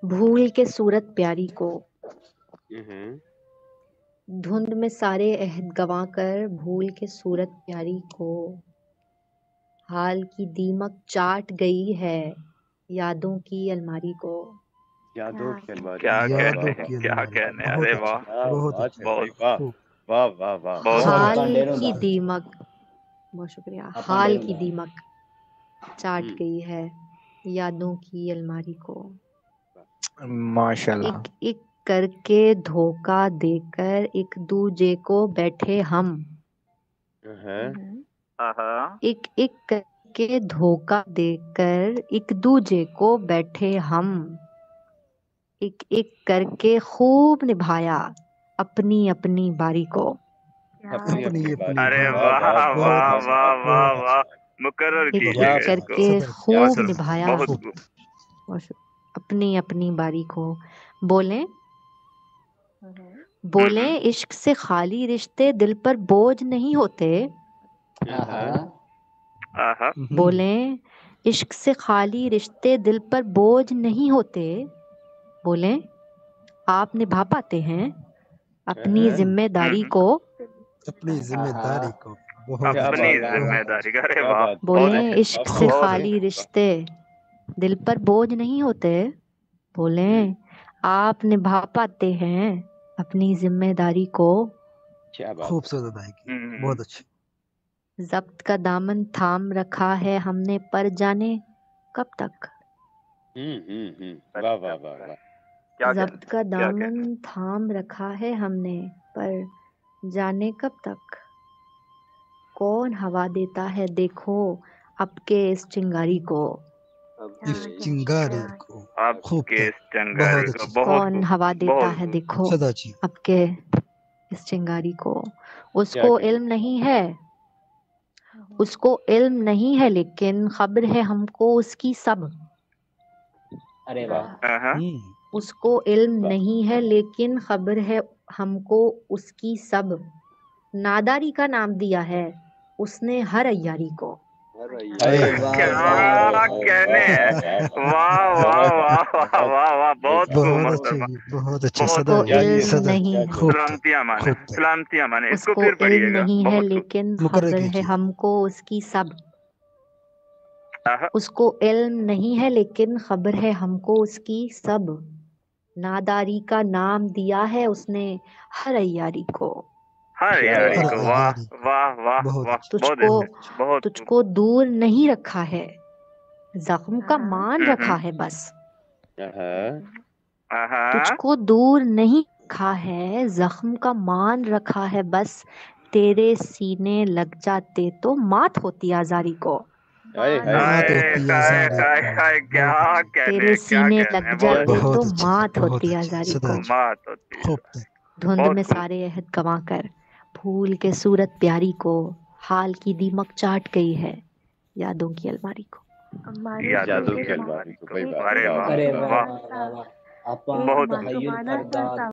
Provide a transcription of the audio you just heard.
भूल के सूरत प्यारी को, हम्म, धुंध में सारे अहद गंवा कर भूल के सूरत प्यारी को, हाल की दीमक चाट गई है यादों की अलमारी को। यादों की अलमारी। क्या यादों कहने की क्या अलमारी। कहने, बहुत अरे अच्छा, वाह, क्या बहुत बात अच्छा, है भाई, बहुत वाह खूब। वाह वाह वाह। बहुत हाल की दीमक, बहुत शुक्रिया, हाल की दीमक चाट गई है यादों की अलमारी को। माशाल्लाह। एक एक करके धोखा देकर एक दूजे को बैठे हम, आहा, एक एक करके धोखा देकर एक दूजे को बैठे हम, एक एक करके खूब निभाया अपनी अपनी बारी को। अपनी अपनी अपनी अपनी अरे बारी। बारी। वाह वाह बहुत वाह अच्छा, वाह बहुत वाह, अच्छा। मुकर्रर एक कीजिएगा एक इसको। करके सदर, खूब माशाल्लाह, निभाया बहुत खूब। अपनी अपनी बारी को। बोले बोले इश्क से खाली रिश्ते दिल पर बोझ नहीं होते। आहा, बोले इश्क से खाली रिश्ते दिल पर बोझ नहीं होते। बोले आप निभा पाते हैं अपनी जिम्मेदारी को। अपनी जिम्मेदारी को। बहुत क्या अपनी बात है, जिम्मेदारी, अरे क्या वाह, बात है। बहुत बोले अच्छे, इश्क से बहुत खाली अच्छे। रिश्ते दिल पर बोझ नहीं होते। बोले आप निभा पाते हैं अपनी जिम्मेदारी को। क्या बात खूब है। सदर भाई की, बहुत अच्छी। जब्त का दामन थाम रखा है हमने पर जाने कब तक। वाह वाह वाह वाह। क्या जब्त कहने, का क्या कहने। दामन थाम रखा है हमने पर जाने कब तक। कौन हवा देता है देखो अब के इस चिंगारी को। इस चिंगारी को। खूब आपके था, इस चंगारी बहुत को, अच्छी। बहुत कौन खूब, हवा देता बहुत है खूब। देखो सदा अच्छी। अब के इस चिंगारी को। क्या उसको कहने। इल्म नहीं है, उसको इल्म नहीं है लेकिन खबर है हमको उसकी सब। अरे वाह। आहा, उसको इल्म नहीं है लेकिन खबर है हमको उसकी सब। नादारी का नाम दिया है उसने हर अय्यारी को। अरे वाह क्या वाह कहने हैं, वाह वाह वाह वाह वाह वाह, बहुत खूब बहुत अच्छी, मोहतरमा, बहुत अच्छी। बहुत सदा उसको इल्म सदा नहीं है, खूब था, सलामतियां माने, खूब था। सलामतियां माने, इसको उसको फिर इल्म पढ़िएगा, नहीं है बहुत खूब। लेकिन मुकर्रर खबर है कीजिए। हमको उसकी सब। आहा, उसको इल्म नहीं है लेकिन खबर है हमको उसकी सब। नादारी का नाम दिया है उसने हर अय्यारी को। हर क्या यारी हर को, बात। वाह अय्यारी को। वाह वाह बहुत वाह, अच्छी, बहुत तुझको बहुत अच्छे, बहुत खूब। तुझको दूर नहीं रखा है, जख्म का मान रखा है बस। आहा, तुझको दूर नहीं रखा है, जख्म का मान रखा है बस। तेरे सीने लग जाते तो मात होती आजारी को। हाय हाय हाय मात हाय होती हाय। हाय आजारी हाय को। हाय, क्या बहुत अच्छी, कहने, तेरे क्या सीने कहने, लग बहुत जाते तो बहुत अच्छी, मात बहुत होती अच्छी। आजारी सदा को। अच्छी, मात होती है, खूब था। धुंध बहुत में खूब। सारे अहद गंवा कर भूल के सूरत प्यारी को, हाल की दीमक चाट गई है यादों की अलमारी को। यादों जादू की की अलमारी अलमारी को को, भाई, वाह अरे वाह वाह अरे वाह वाह वाह। वाह, वाह वाह। आपा बहुत तहय्युर करदा